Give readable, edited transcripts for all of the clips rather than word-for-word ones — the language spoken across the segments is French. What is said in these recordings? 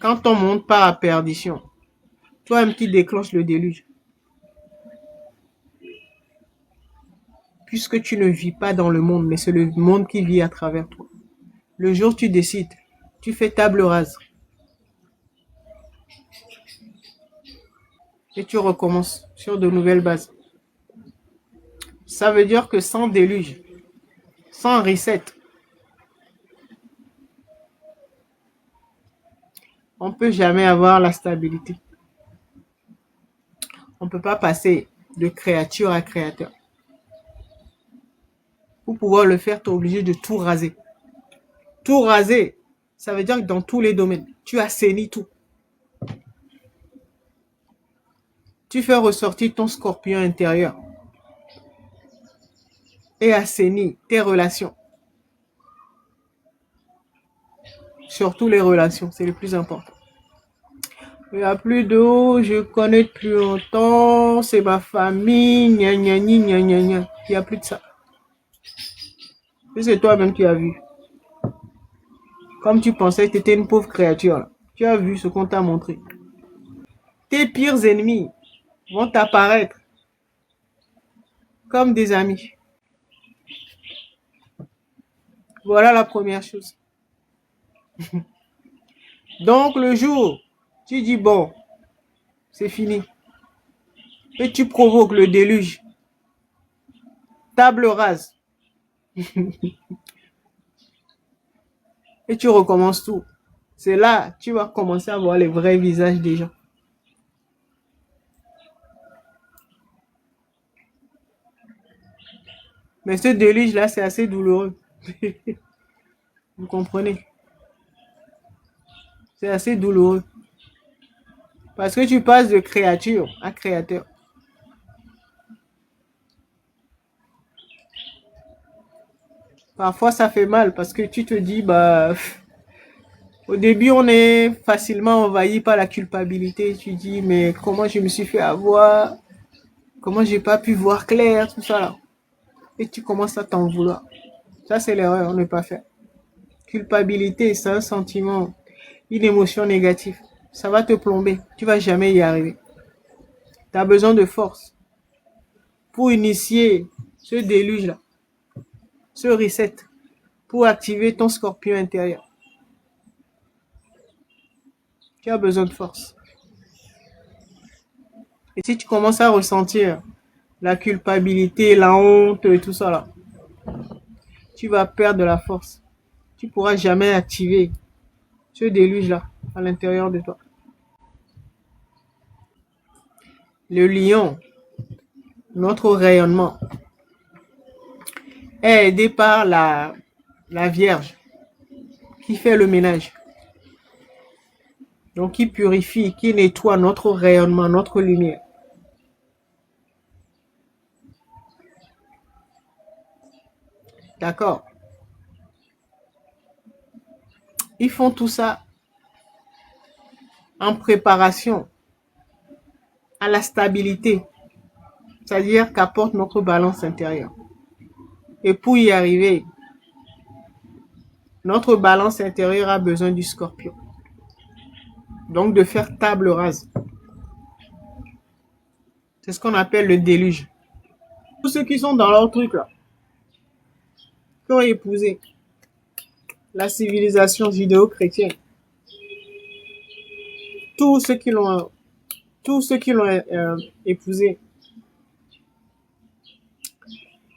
Quand ton monde part à perdition, toi-même qui déclenches le déluge. Puisque tu ne vis pas dans le monde, mais c'est le monde qui vit à travers toi. Le jour où tu décides, tu fais table rase et tu recommences sur de nouvelles bases. Ça veut dire que sans déluge, sans reset, on ne peut jamais avoir la stabilité. On ne peut pas passer de créature à créateur. Pour pouvoir le faire, tu es obligé de tout raser. Tout raser, ça veut dire que dans tous les domaines, tu assainis tout. Tu fais ressortir ton scorpion intérieur et assainis tes relations. Surtout les relations, c'est le plus important. Il n'y a plus d'eau, je connais depuis longtemps, c'est ma famille, gna gna gna gna gna gna. Il n'y a plus de ça. C'est toi-même qui as vu. Comme tu pensais que tu étais une pauvre créature, là. Tu as vu ce qu'on t'a montré. Tes pires ennemis vont apparaître comme des amis. Voilà la première chose. Donc le jour, tu dis bon, c'est fini. Et tu provoques le déluge. Table rase. Et tu recommences tout. C'est là que tu vas commencer à voir les vrais visages des gens. Mais ce déluge-là, c'est assez douloureux. Vous comprenez? C'est assez douloureux. Parce que tu passes de créature à créateur. Parfois, ça fait mal parce que tu te dis, bah, au début, on est facilement envahi par la culpabilité. Tu dis, mais comment je me suis fait avoir? Comment j'ai pas pu voir clair, tout ça là. Et tu commences à t'en vouloir. Ça, c'est l'erreur, on ne peut pas faire. Culpabilité, c'est un sentiment, une émotion négative. Ça va te plomber. Tu vas jamais y arriver. Tu as besoin de force pour initier ce déluge-là, ce reset, pour activer ton scorpion intérieur. Tu as besoin de force. Et si tu commences à ressentir la culpabilité, la honte et tout ça là, tu vas perdre de la force. Tu ne pourras jamais activer ce déluge-là à l'intérieur de toi. Le lion, notre rayonnement, est aidé par la Vierge qui fait le ménage. Donc qui purifie, qui nettoie notre rayonnement, notre lumière. D'accord? Ils font tout ça en préparation à la stabilité, c'est-à-dire qu'apporte notre balance intérieure. Et pour y arriver, notre balance intérieure a besoin du scorpion. Donc de faire table rase. C'est ce qu'on appelle le déluge. Tous ceux qui sont dans leur truc là, qui ont épousé la civilisation judéo-chrétienne, tous ceux qui l'ont épousé,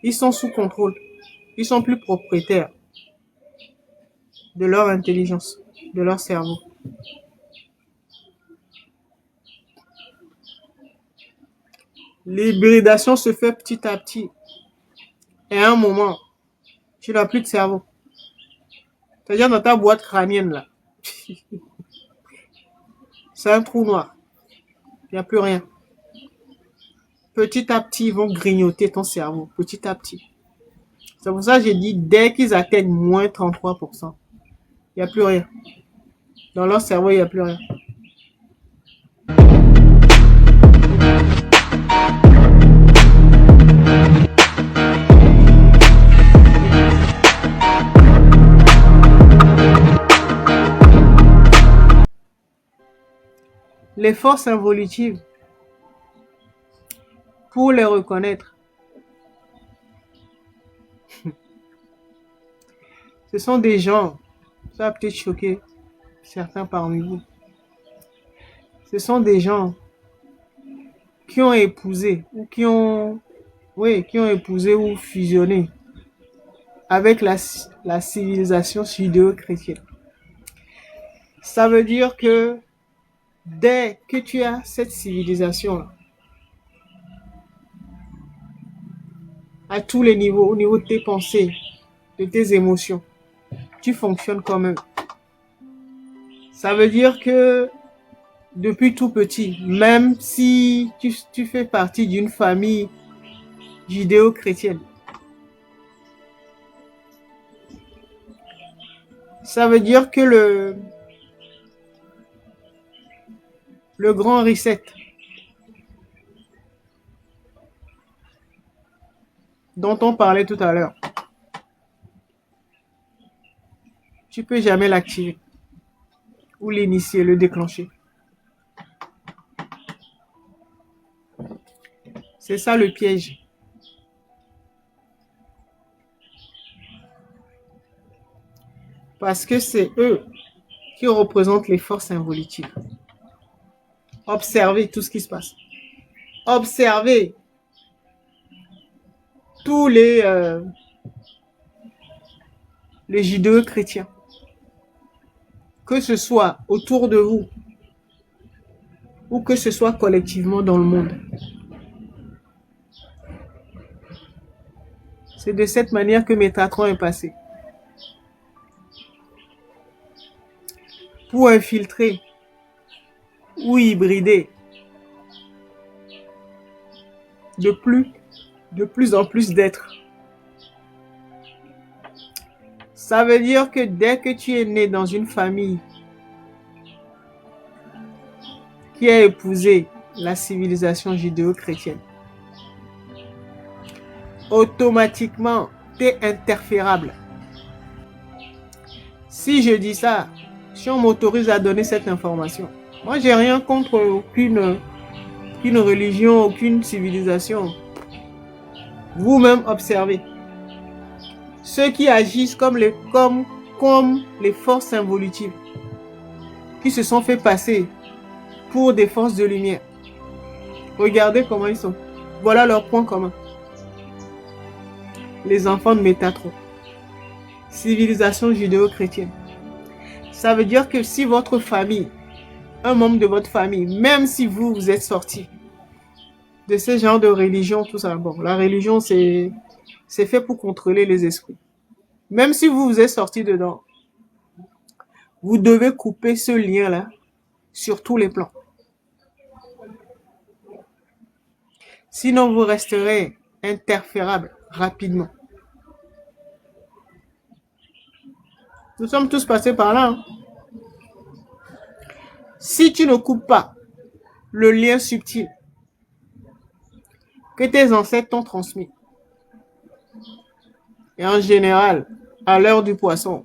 ils sont sous contrôle. Ils sont plus propriétaires de leur intelligence, de leur cerveau. L'hybridation se fait petit à petit. Et à un moment, tu n'as plus de cerveau. C'est-à-dire dans ta boîte crânienne là, c'est un trou noir. Il n'y a plus rien. Petit à petit, ils vont grignoter ton cerveau. Petit à petit. C'est pour ça que j'ai dit, dès qu'ils atteignent moins 33%, il n'y a plus rien. Dans leur cerveau, il n'y a plus rien. Les forces involutives, pour les reconnaître, ce sont des gens, ça va peut-être choquer certains parmi vous, ce sont des gens qui ont épousé ou qui ont épousé ou fusionné avec la civilisation judéo-chrétienne. Ça veut dire que dès que tu as cette civilisation à tous les niveaux, au niveau de tes pensées, de tes émotions, tu fonctionnes comme eux. Ça veut dire que depuis tout petit, même si tu fais partie d'une famille judéo-chrétienne, ça veut dire que le grand reset dont on parlait tout à l'heure, tu peux jamais l'activer ou l'initier, le déclencher. C'est ça le piège. Parce que c'est eux qui représentent les forces involutives. Observez tout ce qui se passe. Observez tous les judéo-chrétiens. Que ce soit autour de vous ou que ce soit collectivement dans le monde. C'est de cette manière que Métatron est passé. Pour infiltrer ou hybrider de plus en plus d'êtres. Ça veut dire que dès que tu es né dans une famille qui a épousé la civilisation judéo-chrétienne, automatiquement, tu es interférable. Si je dis ça, si on m'autorise à donner cette information, moi j'ai rien contre aucune religion, aucune civilisation. Vous-même observez. Ceux qui agissent comme les forces involutives, qui se sont fait passer pour des forces de lumière. Regardez comment ils sont. Voilà leur point commun. Les enfants de Métatron. Civilisation judéo-chrétienne. Ça veut dire que si votre famille, un membre de votre famille, même si vous êtes sorti de ce genre de religion, tout ça, bon, la religion c'est fait pour contrôler les esprits. Même si vous êtes sorti dedans, vous devez couper ce lien-là sur tous les plans. Sinon, vous resterez interférable rapidement. Nous sommes tous passés par là. Hein. Si tu ne coupes pas le lien subtil que tes ancêtres t'ont transmis, et en général, à l'heure du poisson,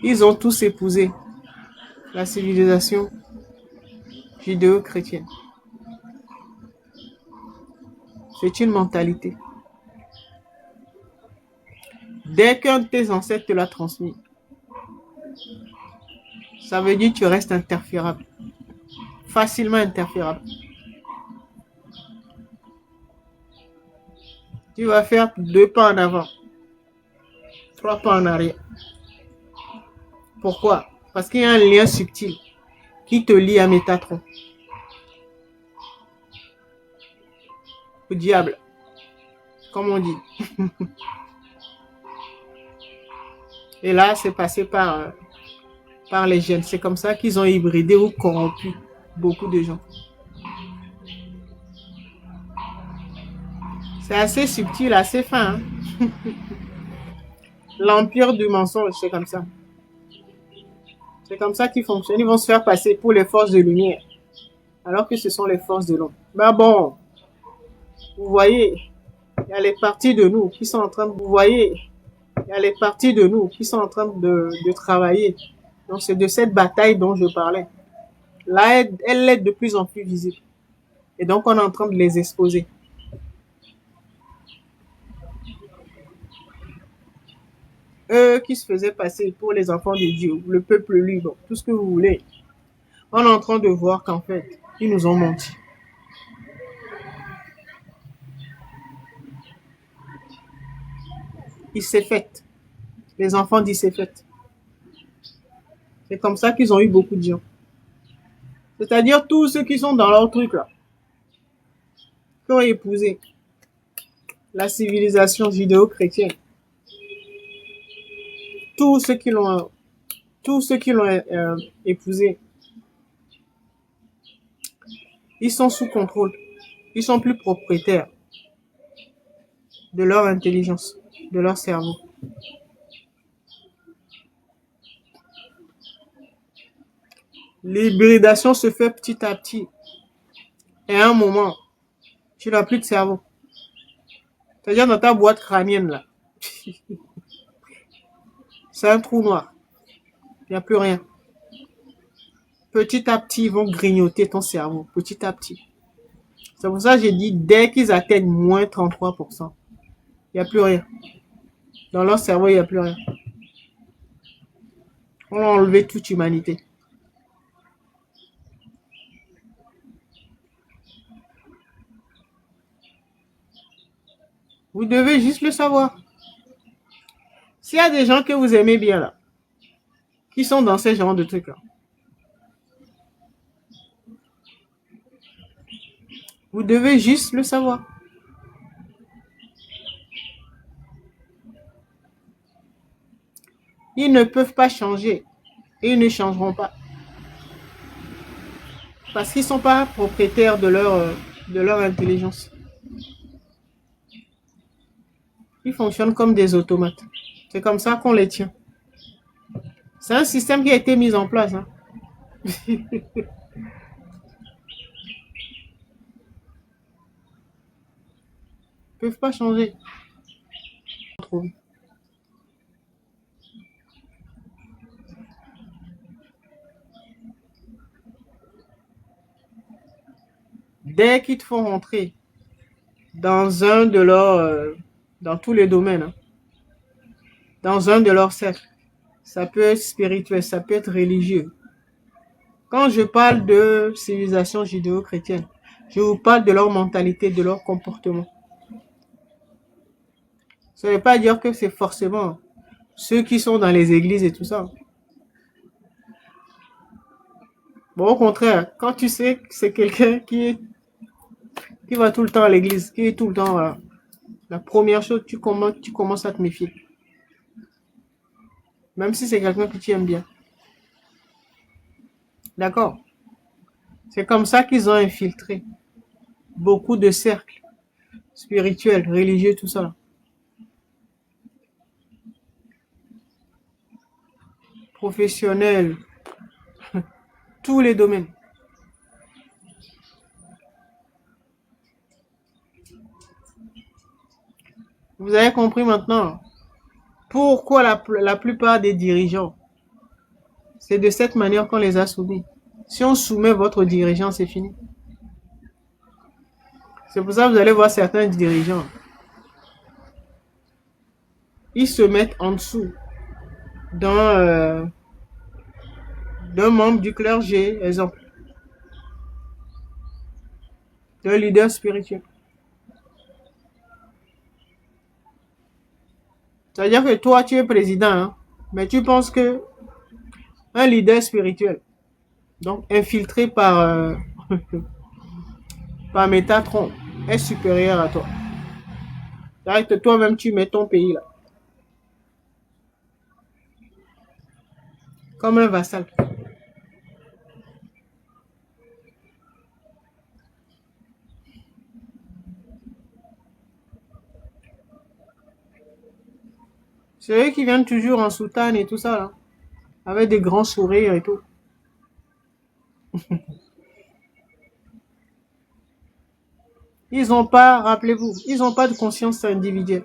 ils ont tous épousé la civilisation judéo-chrétienne. C'est une mentalité. Dès qu'un de tes ancêtres te l'a transmis, ça veut dire que tu restes interférable. Facilement interférable. Tu vas faire 2 pas en avant, 3 pas en arrière. Pourquoi? Parce qu'il y a un lien subtil qui te lie à Métatron. Au diable, comme on dit. Et là, c'est passé par les gènes. C'est comme ça qu'ils ont hybridé ou corrompu beaucoup de gens. C'est assez subtil, assez fin. Hein? L'empire du mensonge, c'est comme ça. C'est comme ça qu'ils fonctionnent. Ils vont se faire passer pour les forces de lumière, alors que ce sont les forces de l'ombre. Mais bon, vous voyez, il y a les parties de nous qui sont en train de... Vous voyez, il y a les parties de nous qui sont en train de travailler Donc c'est de cette bataille dont je parlais. Là, elle est de plus en plus visible. Et donc on est en train de les exposer. Eux qui se faisaient passer pour les enfants de Dieu, le peuple libre, tout ce que vous voulez. On est en train de voir qu'en fait, ils nous ont menti. Il s'est fait. Les enfants disent c'est fait. C'est comme ça qu'ils ont eu beaucoup de gens. C'est-à-dire tous ceux qui sont dans leur truc là, qui ont épousé la civilisation judéo-chrétienne, tous ceux qui l'ont, tous ceux qui l'ont épousé, ils sont sous contrôle. Ils sont plus propriétaires de leur intelligence, de leur cerveau. L'hybridation se fait petit à petit. Et à un moment, tu n'as plus de cerveau. C'est-à-dire dans ta boîte crânienne là, c'est un trou noir. Il n'y a plus rien. Petit à petit, ils vont grignoter ton cerveau. Petit à petit. C'est pour ça que j'ai dit, dès qu'ils atteignent moins 33%, il n'y a plus rien. Dans leur cerveau, il n'y a plus rien. On a enlevé toute humanité. Vous devez juste le savoir. S'il y a des gens que vous aimez bien là, qui sont dans ce genre de trucs là, vous devez juste le savoir. Ils ne peuvent pas changer. Et ils ne changeront pas. Parce qu'ils ne sont pas propriétaires de leur intelligence. Ils fonctionnent comme des automates. C'est comme ça qu'on les tient. C'est un système qui a été mis en place. Hein. Ils ne peuvent pas changer. Dès qu'ils te font rentrer dans un de leurs... dans tous les domaines, hein, dans un de leurs cercles, ça peut être spirituel, ça peut être religieux. Quand je parle de civilisation judéo-chrétienne, je vous parle de leur mentalité, de leur comportement. Ça ne veut pas dire que c'est forcément ceux qui sont dans les églises et tout ça. Bon, au contraire, quand tu sais que c'est quelqu'un qui va tout le temps à l'église, qui est tout le temps, voilà, la première chose, tu commences à te méfier. Même si c'est quelqu'un que tu aimes bien. D'accord? C'est comme ça qu'ils ont infiltré beaucoup de cercles spirituels, religieux, tout ça. Professionnels, tous les domaines. Vous avez compris maintenant pourquoi la plupart des dirigeants, c'est de cette manière qu'on les a soumis. Si on soumet votre dirigeant, c'est fini. C'est pour ça que vous allez voir certains dirigeants. Ils se mettent en dessous d'un membre du clergé, exemple, d'un leader spirituel. C'est-à-dire que toi, tu es président, hein, mais tu penses que un leader spirituel, donc infiltré par Métatron, est supérieur à toi. C'est-à-dire que toi-même, tu mets ton pays là, comme un vassal. C'est eux qui viennent toujours en soutane et tout ça, là, avec des grands sourires et tout. Ils n'ont pas, rappelez-vous, ils n'ont pas de conscience individuelle.